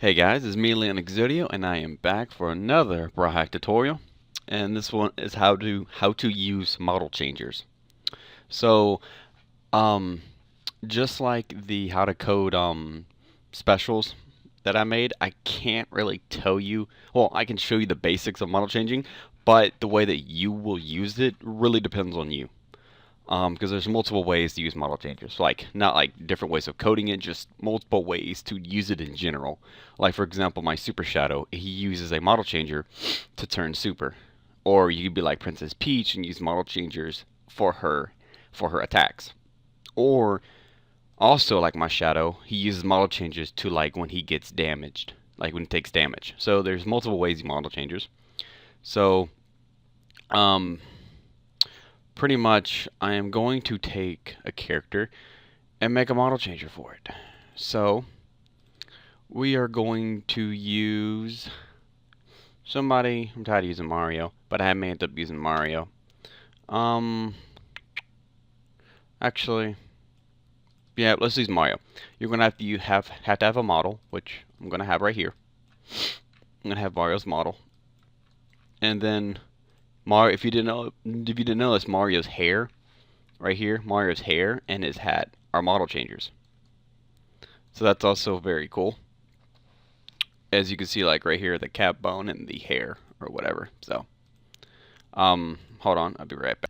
Hey guys, it's me, Leon Exodio, and I am back for another Brawl hack tutorial. And this one is how to use model changers. So, um, just like the how to code specials that I made, I can't really tell you. Well, I can show you the basics of model changing, but the way that you will use it really depends on you. Because there's multiple ways to use model changers. Like, not like different ways of coding it, just multiple ways to use it in general. Like, for example, my Super Shadow, he uses a model changer to turn super. Or you could be like Princess Peach and use model changers for her attacks. Or also like my Shadow, he uses model changers to like when he gets damaged, like when he takes damage. So there's multiple ways to model changers. So, um, pretty much I am going to take a character and make a model changer for it. So we are going to use somebody. I'm tired of using Mario, but I may end up using Mario. Actually, yeah, let's use Mario. You're gonna have to have a model, which I'm gonna have right here. I'm gonna have Mario's model, and then Mario. If you didn't know this, Mario's hair right here, Mario's hair and his hat are model changers. So that's also very cool. As you can see, like right here, the cap bone and the hair or whatever. So, hold on, I'll be right back.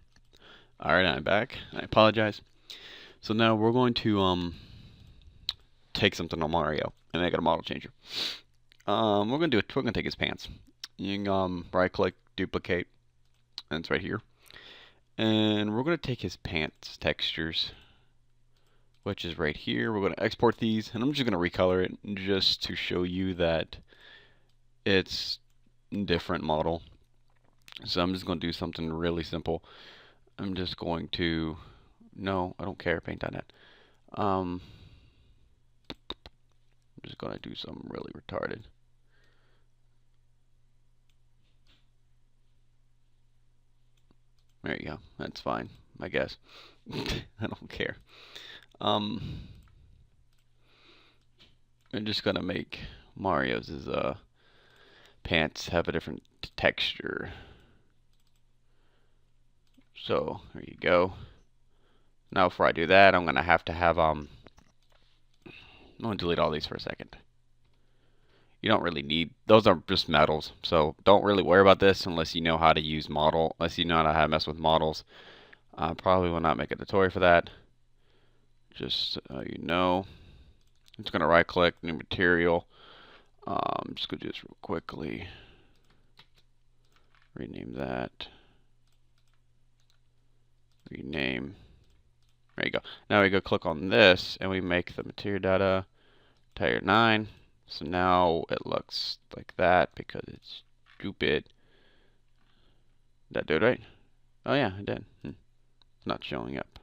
All right, I'm back. I apologize. So now we're going to take something on Mario and make it a model changer. We're gonna take his pants. You can right click, duplicate, and it's right here. And we're gonna take his pants textures, which is right here. We're going to export these, and I'm just going to recolor it just to show you that it's a different model. So I'm just going to do something really simple. I'm just going to, no, I don't care, paint.net. I'm just going to do something really retarded. There you go. That's fine, I guess. I don't care. I'm just gonna make Mario's pants have a different texture. So there you go. Now before I do that, I'm gonna have I'm gonna delete all these for a second. You don't really need, those are just metals, so don't really worry about this unless you know how to use unless you know how to mess with models. I probably will not make a tutorial for that. Just so you know. I'm just gonna right click, new material. I'm just gonna do this real quickly. Rename that. Rename. There you go. Now we go click on this and we make the material data tier 9. So now it looks like that because it's stupid. Did that do it right? Oh yeah, it did. It's not showing up.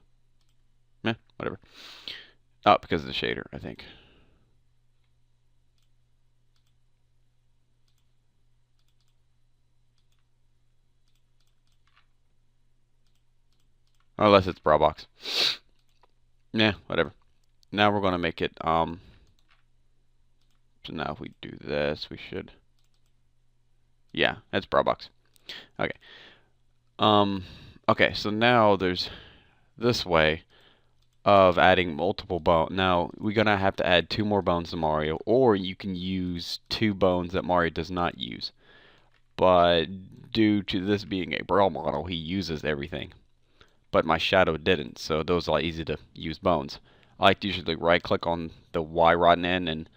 Meh, whatever. Oh, because of the shader, I think. Unless it's Brawl box. Yeah, whatever. Now we're gonna make it so now if we do this, we should, yeah, that's Brawl box. Okay. Okay, so now there's this way of adding multiple bones. Now we're gonna have to add 2 more bones to Mario, or you can use 2 bones that Mario does not use. But due to this being a Brawl model, he uses everything. But my Shadow didn't, so those are easy to use bones. I like to usually right click on the Y rotten end and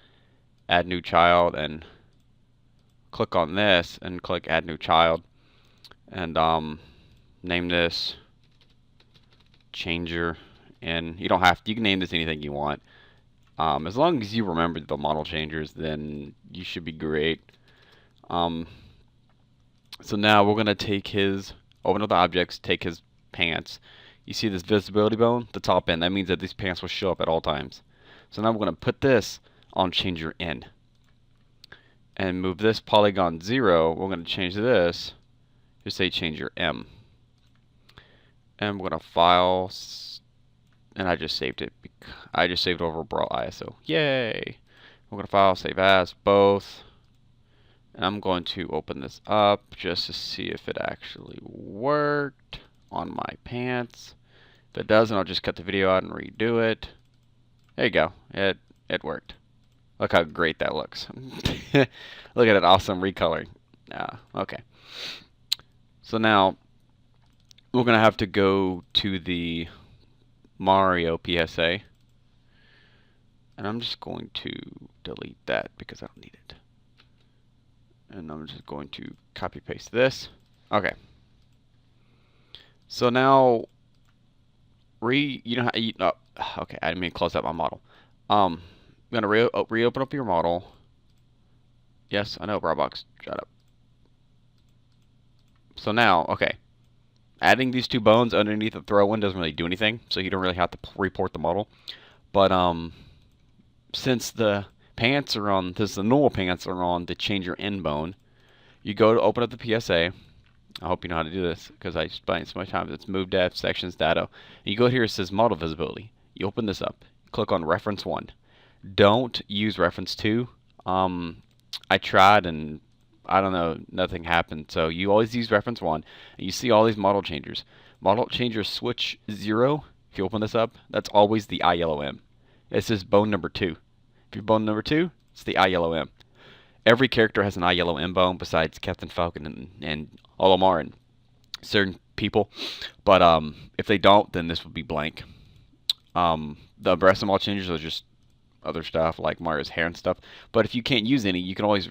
add new child, and click on this and click add new child, and name this changer. And you don't have to, you can name this anything you want. As long as you remember the model changers, then you should be great. So now we're gonna take open up the objects, take his pants. You see this visibility bone, the top end. That means that these pants will show up at all times. So now we're gonna put this on changer N, and move this polygon 0. We're gonna change this to say changer M, and we're gonna file. And I just saved it. I just saved over Brawl ISO. Yay! We're going to file, save as, both. And I'm going to open this up just to see if it actually worked on my pants. If it doesn't, I'll just cut the video out and redo it. There you go. It worked. Look how great that looks. Look at that awesome recoloring. Okay. So now we're going to have to go to the Mario PSA. And I'm just going to delete that because I don't need it. And I'm just going to copy paste this. Okay. So now okay, I didn't mean to close out my model. I'm gonna reopen up your model. Yes, I know, Roblox. Shut up. So now, okay, adding these two bones underneath the throw one doesn't really do anything, so you don't really have to report the model. But since the pants are on, the normal pants are on the change your end bone, you go to open up the PSA. I hope you know how to do this because I explained so many times. It's move depth, sections, data. And you go here, it says model visibility. You open this up, click on reference 1. Don't use reference 2. I tried and I don't know, nothing happened. So you always use reference 1 and you see all these model changers. Model changer switch 0, if you open this up, that's always the ILOM. It says bone number 2. If you're bone number 2, it's the ILOM. Every character has an ILOM bone besides Captain Falcon and Olimar and certain people. But if they don't, then this would be blank. The rest of all changes are just other stuff like Mario's hair and stuff. But if you can't use any, you can always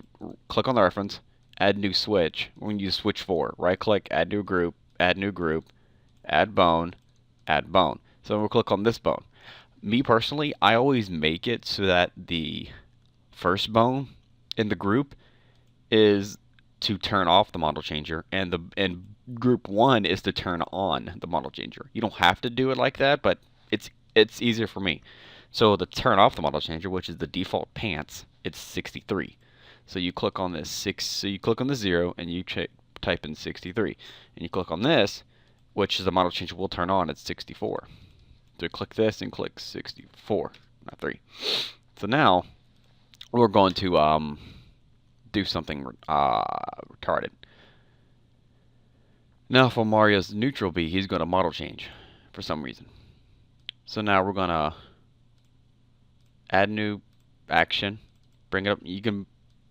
click on the reference, add new switch. We're going to use switch 4. Right click, add new group, add bone, add bone. So we'll click on this bone. Me personally, I always make it so that the first bone in the group is to turn off the model changer, and group 1 is to turn on the model changer. You don't have to do it like that, but it's easier for me. So to turn off the model changer, which is the default pants, it's 63. So you click on this so you click on the 0 and you type in 63, and you click on this, which is the model changer will turn on. It's 64. So click this and click 64, not 3. So now we're going to do something retarded. Now for Mario's neutral B, he's going to model change for some reason. So now we're going to add new action, bring it up. You can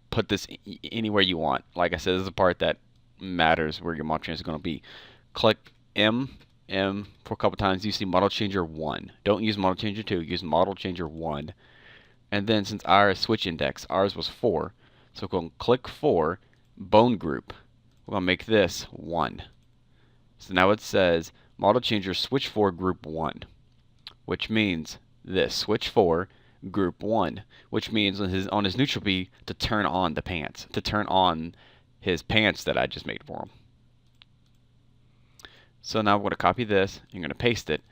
put this anywhere you want. Like I said, this is the part that matters where your model change is going to be. Click M for a couple times. You see model changer 1. Don't use model changer 2. Use model changer 1. And then since our switch index, ours was 4, so we're going to click 4, bone group. We're going to make this 1. So now it says model changer switch 4 group 1, which means this switch 4 group 1, which means on his neutral B to turn on the pants, to turn on his pants that I just made for him. So now we're going to copy this, you're going to paste it,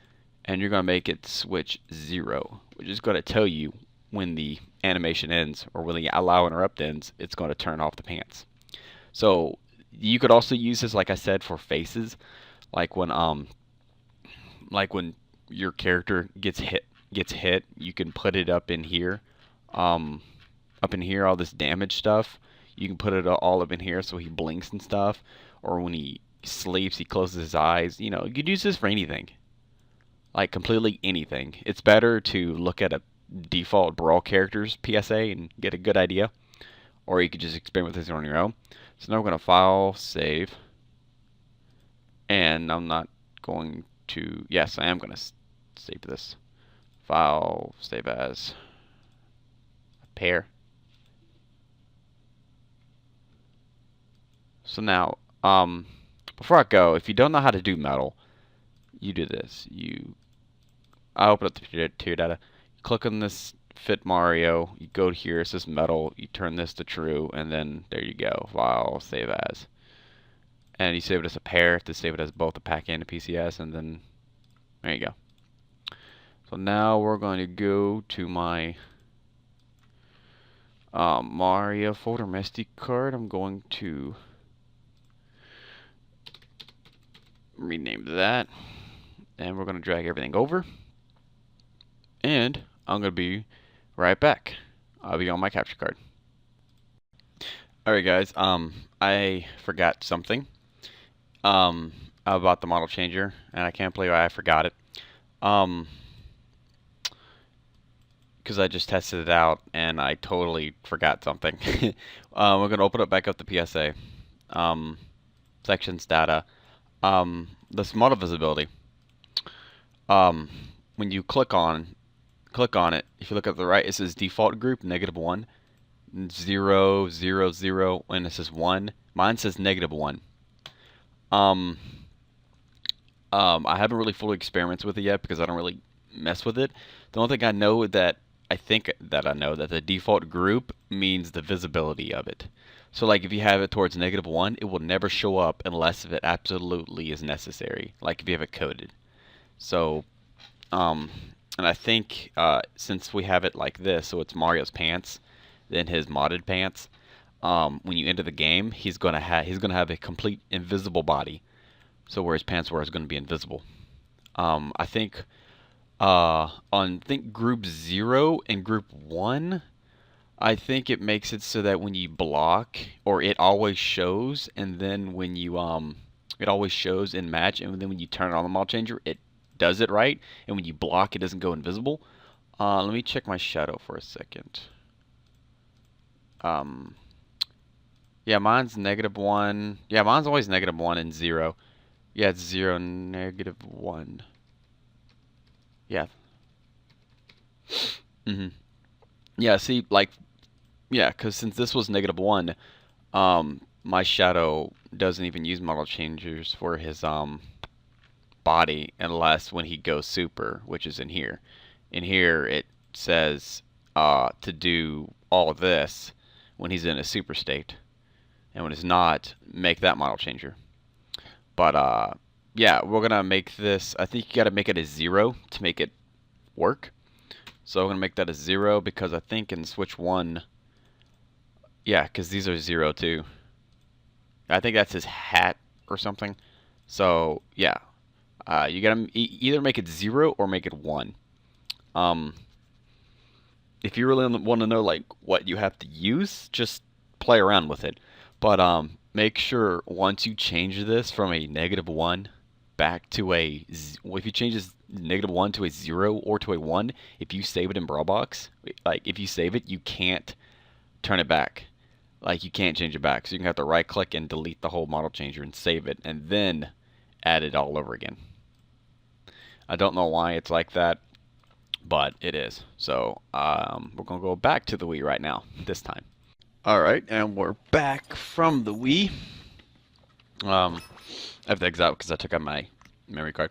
and you're going to make it switch 0, which is going to tell you when the animation ends, or when the allow interrupt ends, it's going to turn off the pants. So you could also use this, like I said, for faces, like when your character gets hit, you can put it up in here, all this damage stuff. You can put it all up in here so he blinks and stuff, or when he sleeps, he closes his eyes. You know, you could use this for anything, like completely anything. It's better to look at a default Brawl characters PSA and get a good idea, or you could just experiment with this on your own. So now we're going to file, save, and I'm not going to, yes, I am going to save this. File, save as, pair. So now, before I go, if you don't know how to do metal, you do this. I open up the tier data, click on this fit Mario, you go here, it says metal, you turn this to true, and then there you go, file, save as. And you save it as a pair to save it as both a pack and a PCS, and then there you go. So now we're going to go to my Mario folder SD card. I'm going to rename that, and we're going to drag everything over, and I'm going to be right back. I'll be on my capture card. Alright guys, I forgot something about the model changer, and I can't believe I forgot it. Because I just tested it out and I totally forgot something. We're gonna open up back up the PSA. Sections data. This model visibility. When you click on it, if you look at the right, it says default group -1, 0, 0, 0, and it says 1. Mine says -1. I haven't really fully experimented with it yet because I don't really mess with it. The only thing I know that that the default group means the visibility of it. So like if you have it towards -1, it will never show up unless if it absolutely is necessary. Like if you have it coded. So, and I think since we have it like this, so it's Mario's pants, then his modded pants. When you enter the game, he's gonna have a complete invisible body. So where his pants were is gonna be invisible. I think on group 0 and group 1, I think it makes it so that when you block, or it always shows, and then when you it always shows in match, and then when you turn on the model changer, it does it right, and when you block, it doesn't go invisible. Let me check my shadow for a second. Yeah, mine's -1. Yeah, mine's always -1 and 0. Yeah, it's 0, -1. Yeah. Yeah, see, like, yeah, because since this was -1, my shadow doesn't even use model changers for his body unless when he goes super, which is in here. In here it says to do all of this when he's in a super state, and when it's not, make that model changer. But yeah, we're gonna make this. I think you got to make it a 0 to make it work. So I'm gonna make that a 0 because I think in switch 1, yeah, because these are 0 too. I think that's his hat or something. So yeah, you gotta either make it 0 or make it 1. If you really want to know like what you have to use, just play around with it. But make sure once you change this from a -1 back to a, if you change this -1 to a 0 or to a 1, if you save it in Brawlbox, like if you save it, you can't turn it back. Like you can't change it back. So you can have to right click and delete the whole model changer and save it, and then add it all over again. I don't know why it's like that, but it is. So we're gonna go back to the Wii right now this time. Alright, and we're back from the Wii. I have to exit out because I took out my memory card.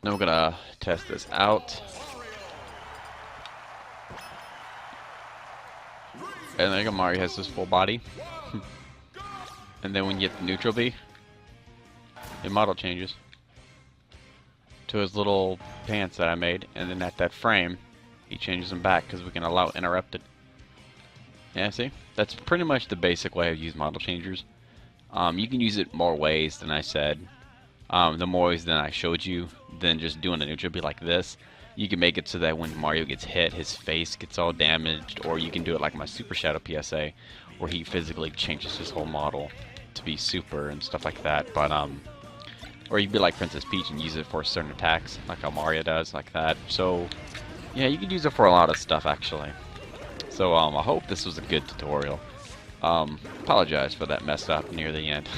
Now we're gonna test this out. And there you go, Mario has his full body. And then when you get the neutral B, it model changes to his little pants that I made. And then at that frame, he changes them back because we can allow interrupted. Yeah, see? That's pretty much the basic way I use model changers. You can use it more ways than I said. The more ways than I showed you than just doing a neutral be like this. You can make it so that when Mario gets hit, his face gets all damaged, or you can do it like my Super Shadow PSA, where he physically changes his whole model to be super and stuff like that. But or you can be like Princess Peach and use it for certain attacks, like how Mario does, like that. So yeah, you can use it for a lot of stuff actually. So I hope this was a good tutorial. Apologize for that mess up near the end.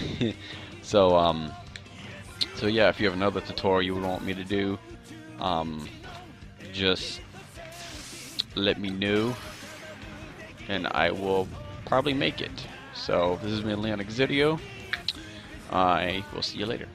So so yeah, if you have another tutorial you would want me to do, just let me know and I will probably make it. So this has been Leon Exodio. I will see you later.